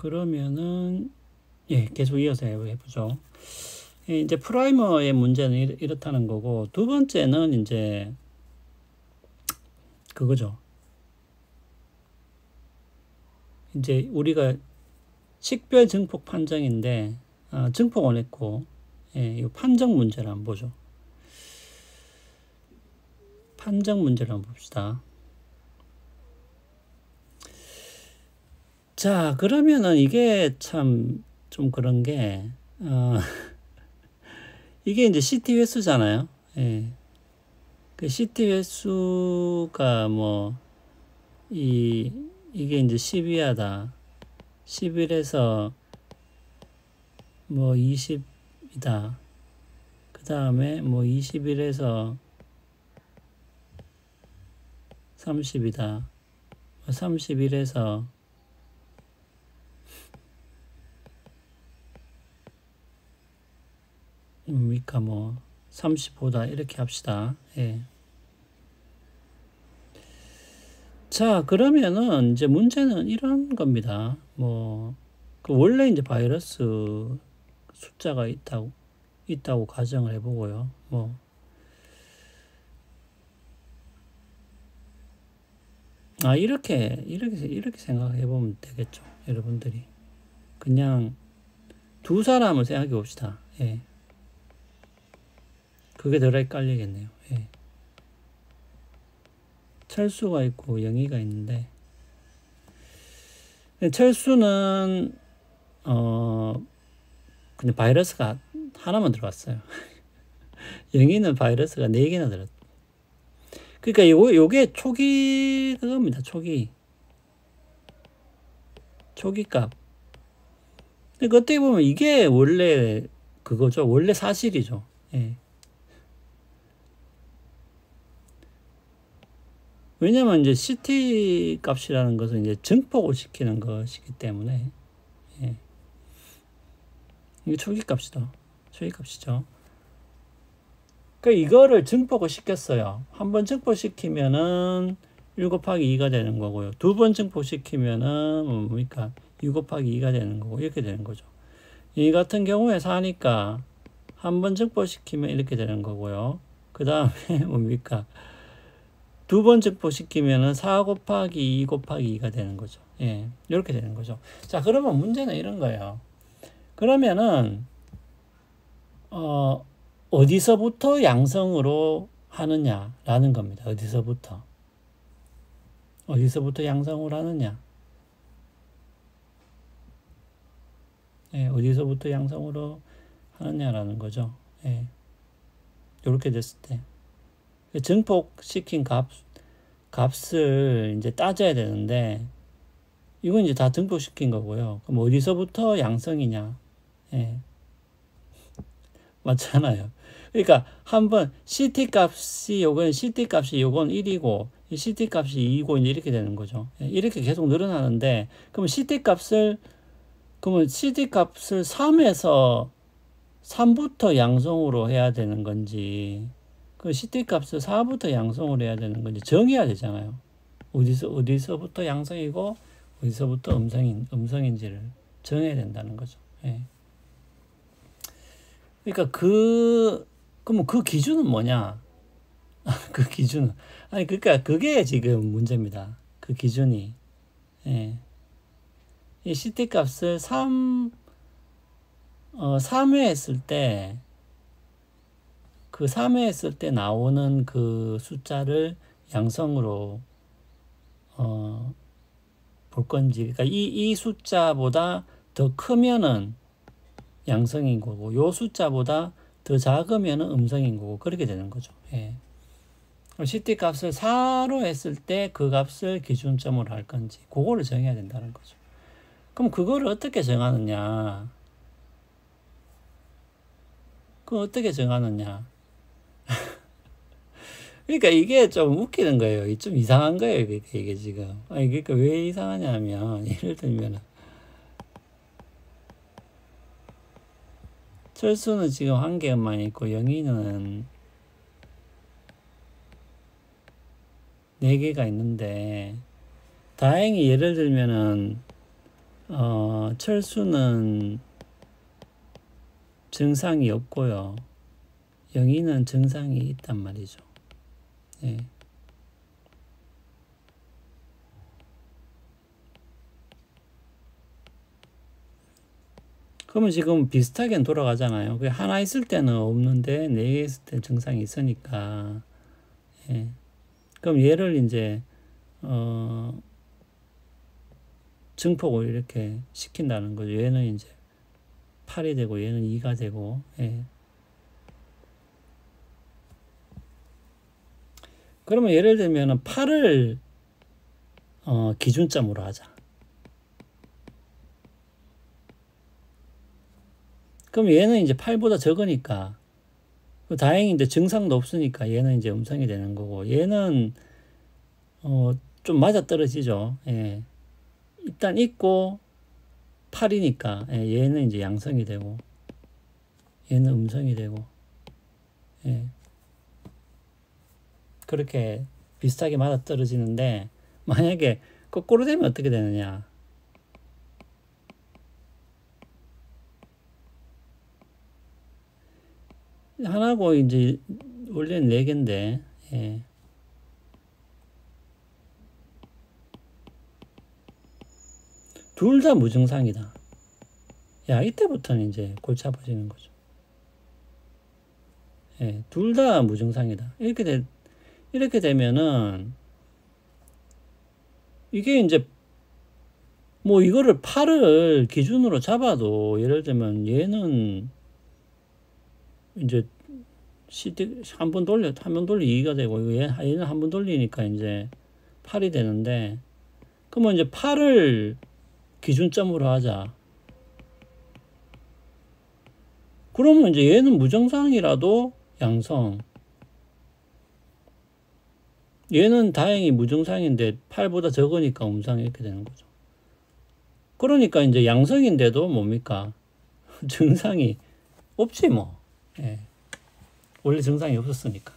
그러면은 예, 계속 이어서 해보죠. 이제 프라이머의 문제는 이렇다는 거고, 두 번째는 이제 그거죠. 이제 우리가 식별 증폭 판정인데, 증폭은 했고, 예, 이 판정 문제를 한번 보죠. 판정 문제를 한번 봅시다. 자, 그러면은 이게 참 좀 그런 게, 이게 이제 CT 횟수잖아요. 예. 그 CT 횟수가 뭐, 이게 이제 12하다. 11에서 뭐 20이다. 그 다음에 뭐 21에서 30이다. 31에서 뭡니까 뭐 35다 이렇게 합시다. 예. 자, 그러면은 이제 문제는 이런 겁니다. 뭐 그 원래 이제 바이러스 숫자가 있다고 가정을 해보고요. 뭐 이렇게 생각해 보면 되겠죠. 여러분들이 그냥 두 사람을 생각해 봅시다. 예. 그게 더 헷갈리겠네요. 예. 철수가 있고 영희가 있는데, 철수는 근데 바이러스가 하나만 들어왔어요. 영희는 바이러스가 4개나 들었. 그러니까 요게 초기 그겁니다. 초기 값. 그러니까 어떻게 보면 이게 원래 그거죠. 원래 사실이죠. 예. 왜냐면 이제 CT 값이라는 것은 이제 증폭을 시키는 것이기 때문에, 예. 이게 초기 값이죠. 초기 값이죠. 그러니까 이거를 증폭을 시켰어요. 한 번 증폭시키면은 1 곱하기 2가 되는 거고요. 두 번 증폭시키면은 뭡니까? 2 곱하기 2가 되는 거고, 이렇게 되는 거죠. 이 같은 경우에 4니까 한 번 증폭시키면 이렇게 되는 거고요. 그 다음에 뭡니까? 두 번 증폭시키면은 4 곱하기 2 곱하기 2가 되는 거죠. 예. 이렇게 되는 거죠. 자, 그러면 문제는 이런 거예요. 그러면은, 어디서부터 양성으로 하느냐라는 겁니다. 어디서부터 양성으로 하느냐. 예, 어디서부터 양성으로 하느냐라는 거죠. 예. 이렇게 됐을 때. 증폭시킨 값을 이제 따져야 되는데, 이건 이제 다 증폭시킨 거고요. 그럼 어디서부터 양성이냐. 예. 맞잖아요. 그러니까 한번 CT 값이 요건 1이고 이 CT 값이 2이고 이제 이렇게 되는 거죠. 예, 이렇게 계속 늘어나는데 그러면 CT 값을 3에서 3부터 양성으로 해야 되는 건지 그 CT 값을 4부터 양성으로 해야 되는 건지 정해야 되잖아요. 어디서부터 양성이고 어디서부터 음성인지를 정해야 된다는 거죠. 예. 그러니까 그러면 그 기준은 뭐냐? 그 기준은 그러니까 그게 지금 문제입니다. 그 기준이. 예. 이 CT 값을 3회 했을 때 그 3회 했을 때 나오는 그 숫자를 양성으로 볼 건지, 그러니까 이 숫자보다 더 크면은 양성인 거고, 요 숫자보다 더 작으면은 음성인 거고, 그렇게 되는 거죠. 예. CT 값을 4로 했을 때 그 값을 기준점으로 할 건지, 그거를 정해야 된다는 거죠. 그럼 그거를 어떻게 정하느냐? 그거 어떻게 정하느냐? 그러니까 이게 좀 웃기는 거예요. 좀 이상한 거예요. 이게 지금. 그러니까 왜 이상하냐면, 예를 들면, 철수는 지금 1개만 있고, 영희는 4개가 있는데, 다행히 예를 들면은, 철수는 증상이 없고요. 영희는 증상이 있단 말이죠. 예. 그러면 지금 비슷하게 돌아가잖아요. 그 하나 있을 때는 없는데 네 개 있을 때 증상이 있으니까. 예. 그럼 얘를 이제 증폭을 이렇게 시킨다는 거죠. 얘는 이제 8이 되고 얘는 2가 되고. 예. 그러면 예를 들면 8을 기준점으로 하자. 그럼 얘는 이제 8보다 적으니까 다행히 이제 증상도 없으니까 얘는 이제 음성이 되는 거고, 얘는 좀 맞아 떨어지죠. 예. 일단 있고 8이니까 예. 얘는 이제 양성이 되고 얘는 음성이 되고. 예. 그렇게 비슷하게 맞아 떨어지는데, 만약에 거꾸로 되면 어떻게 되느냐? 하나고 이제 원래는 4개인데, 예. 둘 다 무증상이다. 야, 이때부터는 이제 골치 아파지는 거죠. 예, 둘 다 무증상이다. 이렇게 되면은 이게 이제 뭐 이거를 8을 기준으로 잡아도, 예를 들면 얘는 이제 CD 한 번 돌려, 한 번 돌리 2가 되고, 얘는 한 번 돌리니까 이제 8이 되는데, 그러면 이제 8을 기준점으로 하자. 그러면 이제 얘는 무증상이라도 양성. 얘는 다행히 무증상인데 8보다 적으니까 음상, 이렇게 되는 거죠. 그러니까 이제 양성인데도 뭡니까? 증상이 없지 뭐. 예. 원래 증상이 없었으니까.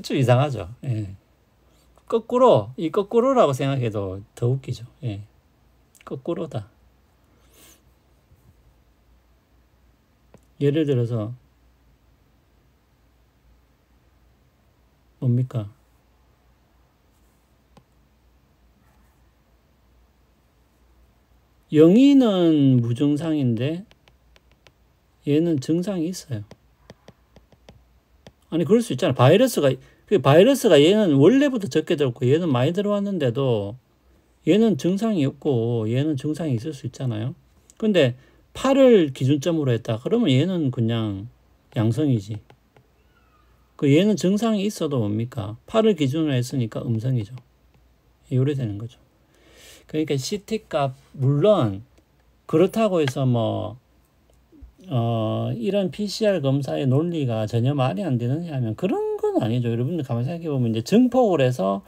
좀 이상하죠. 예. 거꾸로라고 생각해도 더 웃기죠. 예. 거꾸로다. 예를 들어서 뭡니까? 영희는 무증상인데 얘는 증상이 있어요. 아니, 그럴 수 있잖아. 바이러스가 얘는 원래부터 적게 들었고 얘는 많이 들어왔는데도 얘는 증상이 없고 얘는 증상이 있을 수 있잖아요. 근데 8을 기준점으로 했다. 그러면 얘는 그냥 양성이지. 그 얘는 증상이 있어도 뭡니까? 8을 기준으로 했으니까 음성이죠. 요래 되는 거죠. 그러니까 CT 값, 물론 그렇다고 해서 뭐 이런 PCR 검사의 논리가 전혀 말이 안 되느냐 하면 그런 건 아니죠. 여러분들 가만히 생각해 보면 이제 증폭을 해서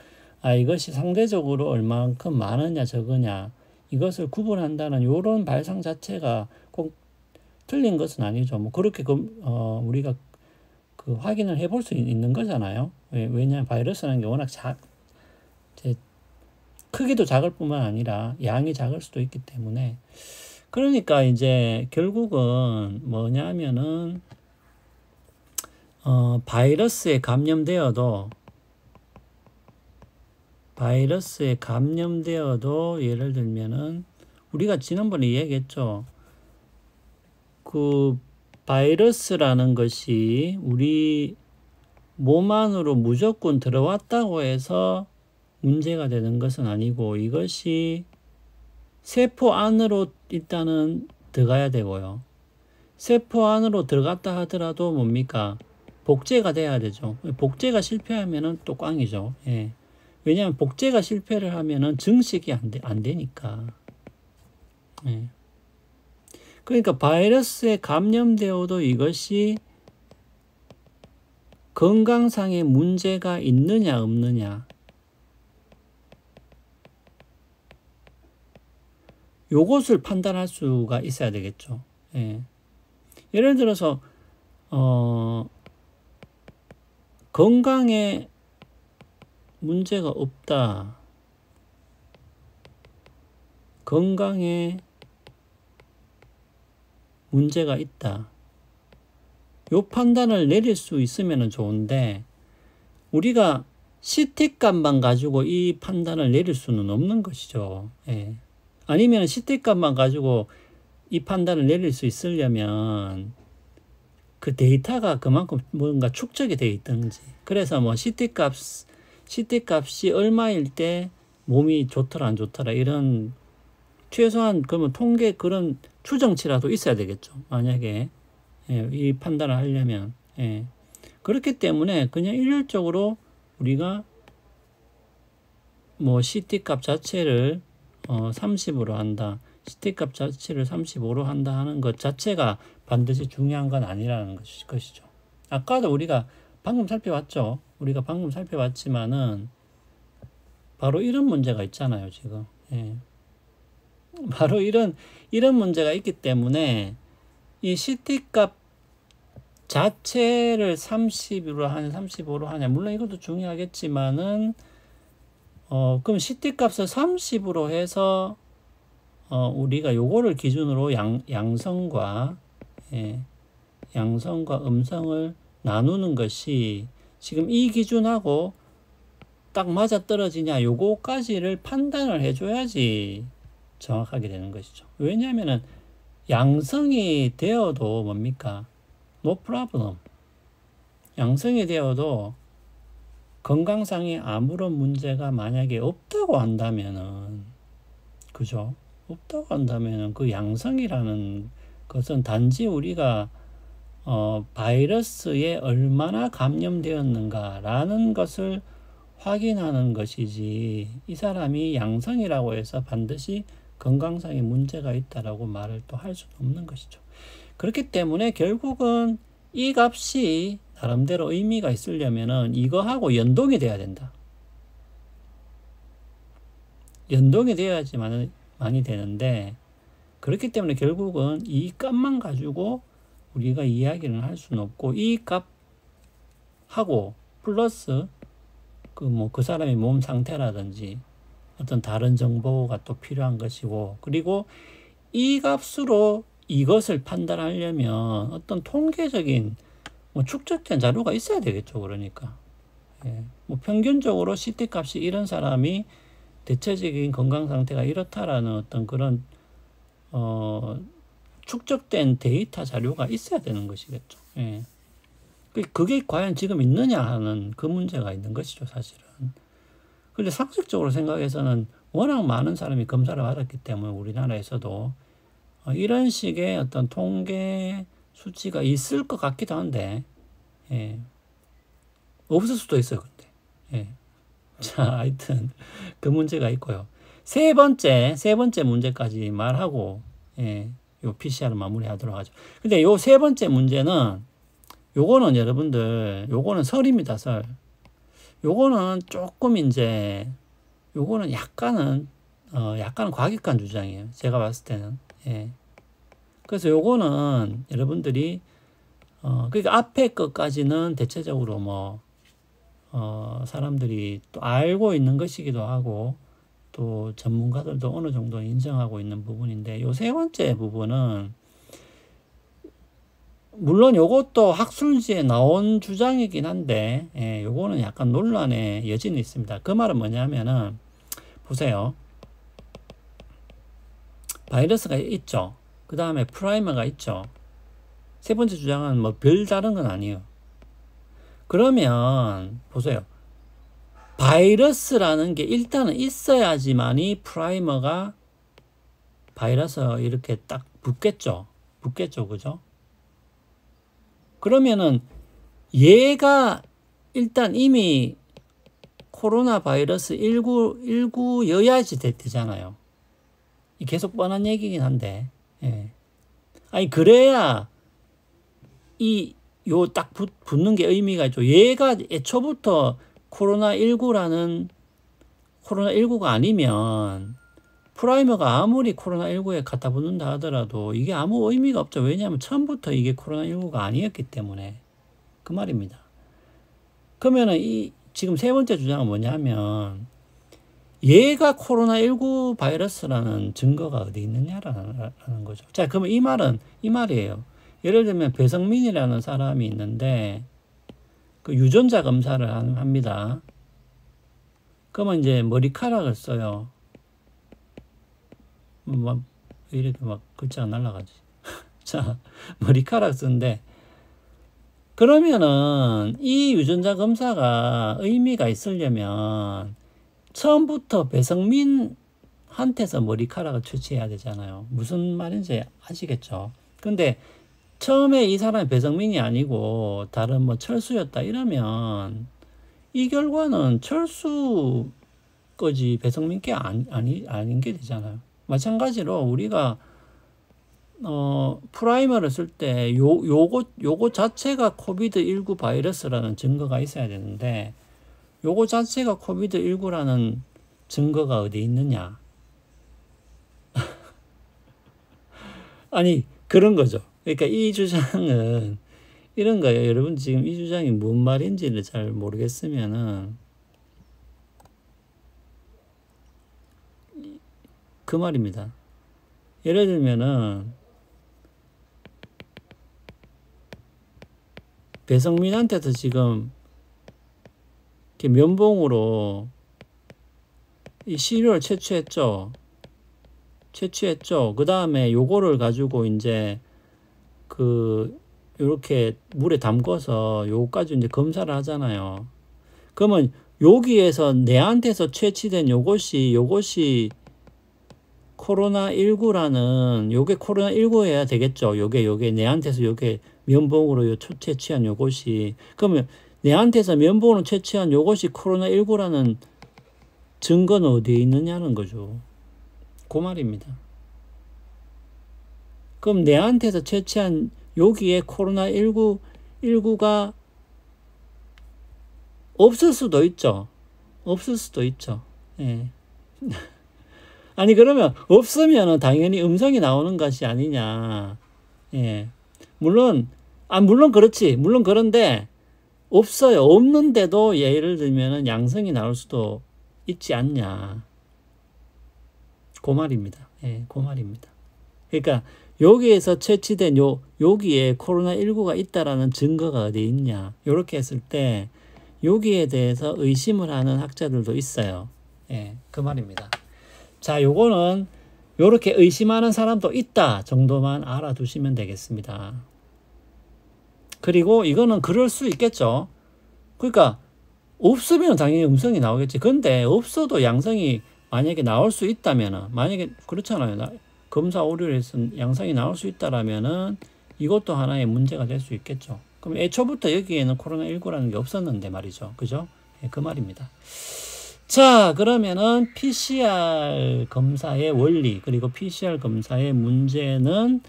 이것이 상대적으로 얼만큼 많으냐 적으냐 이것을 구분한다는 이런 발상 자체가 꼭 틀린 것은 아니죠. 뭐 그렇게 우리가 그 확인을 해볼 수 있는 거잖아요. 왜냐하면 바이러스라는 게 워낙 크기도 작을 뿐만 아니라 양이 작을 수도 있기 때문에. 그러니까 이제 결국은 뭐냐면은 바이러스에 감염되어도 예를 들면은 우리가 지난번에 이야기했죠. 그 바이러스라는 것이 우리 몸 안으로 무조건 들어왔다고 해서 문제가 되는 것은 아니고, 이것이 세포 안으로 일단은 들어가야 되고요. 세포 안으로 들어갔다 하더라도 뭡니까? 복제가 돼야 되죠. 복제가 실패하면은 또 꽝이죠. 예. 왜냐하면 복제가 실패를 하면은 증식이 안 되니까. 예. 그러니까 바이러스에 감염되어도 이것이 건강상의 문제가 있느냐 없느냐, 요것을 판단할 수가 있어야 되겠죠. 예. 예를 들어서 건강에 문제가 없다. 건강에 문제가 있다. 요 판단을 내릴 수 있으면 좋은데 우리가 CT값만 가지고 이 판단을 내릴 수는 없는 것이죠. 예. 아니면 CT값만 가지고 이 판단을 내릴 수 있으려면 그 데이터가 그만큼 뭔가 축적이 되어 있든지, 그래서 뭐 CT값이 얼마일 때 몸이 좋더라 안 좋더라 이런 최소한 그러면 통계 그런 추정치라도 있어야 되겠죠. 만약에 예, 이 판단을 하려면 예. 그렇기 때문에 그냥 일률적으로 우리가 뭐 CT값 자체를 30으로 한다. CT값 자체를 35로 한다 하는 것 자체가 반드시 중요한 건 아니라는 것이죠. 아까도 우리가 방금 살펴봤죠. 우리가 방금 살펴봤지만은 바로 이런 문제가 있잖아요, 지금. 예. 바로 이런 문제가 있기 때문에 이 CT값 자체를 30으로 하냐 35로 하냐 물론 이것도 중요하겠지만은 그럼 CT값을 30으로 해서 우리가 요거를 기준으로 양성과 양성과 음성을 나누는 것이 지금 이 기준하고 딱 맞아떨어지냐 요거까지를 판단을 해줘야지 정확하게 되는 것이죠. 왜냐하면은 양성이 되어도 뭡니까? No problem. 양성이 되어도 건강상에 아무런 문제가 만약에 없다고 한다면은, 그죠? 없다고 한다면은 그 양성이라는 것은 단지 우리가 바이러스에 얼마나 감염되었는가라는 것을 확인하는 것이지, 이 사람이 양성이라고 해서 반드시 건강상에 문제가 있다라고 말을 또 할 수는 없는 것이죠. 그렇기 때문에 결국은 이 값이 나름대로 의미가 있으려면은 이거하고 연동이 돼야 된다. 연동이 돼야지만이 되는데, 그렇기 때문에 결국은 이 값만 가지고 우리가 이야기를 할 수는 없고, 이 값하고 플러스 그 사람의 몸 상태라든지 어떤 다른 정보가 또 필요한 것이고, 그리고 이 값으로 이것을 판단하려면 어떤 통계적인 축적된 자료가 있어야 되겠죠. 그러니까 뭐 평균적으로 CT 값이 이런 사람이 대체적인 건강 상태가 이렇다라는 어떤 그런 축적된 데이터 자료가 있어야 되는 것이겠죠. 그게 과연 지금 있느냐 하는 그 문제가 있는 것이죠, 사실은. 근데 상식적으로 생각해서는 워낙 많은 사람이 검사를 받았기 때문에 우리나라에서도 이런 식의 어떤 통계 수치가 있을 것 같기도 한데, 없을 수도 있어요, 근데. 자, 하여튼 그 문제가 있고요. 세 번째 문제까지 말하고, 요 PCR을 마무리하도록 하죠. 근데 요 세 번째 문제는, 요거는 여러분들, 요거는 설입니다, 설. 요거는 조금 요거는 약간은 과격한 주장이에요. 제가 봤을 때는. 그래서 요거는 여러분들이, 그러니까 앞에 것까지는 대체적으로 사람들이 또 알고 있는 것이기도 하고, 또 전문가들도 어느 정도 인정하고 있는 부분인데, 요 세 번째 부분은, 물론 요것도 학술지에 나온 주장이긴 한데, 요거는 약간 논란의 여지는 있습니다. 그 말은 뭐냐면은, 보세요. 바이러스가 있죠. 그 다음에 프라이머가 있죠. 세 번째 주장은 별다른 건 아니에요. 그러면, 보세요. 바이러스라는 게 일단은 있어야지만이 프라이머가 바이러스 이렇게 딱 붙겠죠. 그죠? 그러면은 얘가 일단 이미 코로나 바이러스 19여야지 되잖아요. 계속 뻔한 얘기긴 한데, 아니, 그래야 요 딱 붙는 게 의미가 있죠. 얘가 애초부터 코로나19가 아니면 프라이머가 아무리 코로나19에 갖다 붙는다 하더라도 이게 아무 의미가 없죠. 왜냐하면 처음부터 이게 코로나19가 아니었기 때문에. 그 말입니다. 그러면은 지금 세 번째 주장은 뭐냐면, 얘가 코로나19 바이러스라는 증거가 어디 있느냐라는 거죠. 자, 그러면 이 말은 이 말이에요. 예를 들면 배성민이라는 사람이 있는데 그 유전자 검사를 합니다. 그러면 이제 머리카락을 써요. 막 이렇게 막 글자가 날라가지. 자, 머리카락 쓰는데 그러면은 이 유전자 검사가 의미가 있으려면 처음부터 배성민한테서 머리카락을 채취해야 되잖아요. 무슨 말인지 아시겠죠? 근데 처음에 이 사람이 배성민이 아니고 다른 뭐 철수였다 이러면 이 결과는 철수 거지 배성민 게 아닌 게 되잖아요. 마찬가지로 우리가 프라이머를 쓸 때 요거 자체가 코비드19 바이러스라는 증거가 있어야 되는데 요거 자체가 코비드19라는 증거가 어디 있느냐? 아니 그런 거죠. 그러니까 이 주장은 이런 거예요. 여러분 지금 이 주장이 뭔 말인지를 잘 모르겠으면은 그 말입니다. 예를 들면은 배성민한테도 지금 이렇게 면봉으로 이 시료를 채취했죠. 그 다음에 요거를 가지고 이제 요렇게 물에 담궈서 요거까지 이제 검사를 하잖아요. 그러면 여기에서 내한테서 채취된 요것이 코로나19라는 요게 코로나19여야 되겠죠. 요게 내한테서 요게 면봉으로 채취한 요것이 그러면 내한테서 면봉으로 채취한 요것이 코로나19라는 증거는 어디에 있느냐는 거죠. 그 말입니다. 그럼 내한테서 채취한 여기에 코로나19가 없을 수도 있죠. 예. 아니 그러면 없으면 당연히 음성이 나오는 것이 아니냐. 예. 물론 그렇지. 물론 그런데 없어요. 없는데도 예를 들면은 양성이 나올 수도 있지 않냐. 그 말입니다. 예, 그 말입니다. 그러니까 여기에서 채취된 여기에 코로나19가 있다라는 증거가 어디 있냐. 이렇게 했을 때 여기에 대해서 의심을 하는 학자들도 있어요. 예, 그 말입니다. 자, 요거는 요렇게 의심하는 사람도 있다 정도만 알아두시면 되겠습니다. 그리고 이거는 그럴 수 있겠죠. 그러니까 없으면 당연히 음성이 나오겠지. 근데 없어도 양성이 만약에 나올 수 있다면은 만약에 그렇잖아요. 검사 오류를 해서 양성이 나올 수 있다라면은 이것도 하나의 문제가 될 수 있겠죠. 그럼 애초부터 여기에는 코로나19라는 게 없었는데 말이죠. 그죠? 예, 그 말입니다. 자, 그러면은 PCR 검사의 원리 그리고 PCR 검사의 문제는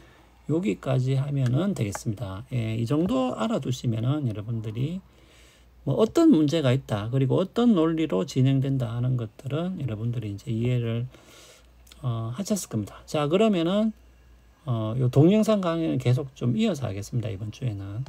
여기까지 하면은 되겠습니다. 예, 이 정도 알아두시면은 여러분들이 뭐 어떤 문제가 있다 그리고 어떤 논리로 진행된다 하는 것들은 여러분들이 이제 이해를 하셨을 겁니다. 자, 그러면은 요 동영상 강의는 계속 좀 이어서 하겠습니다. 이번 주에는.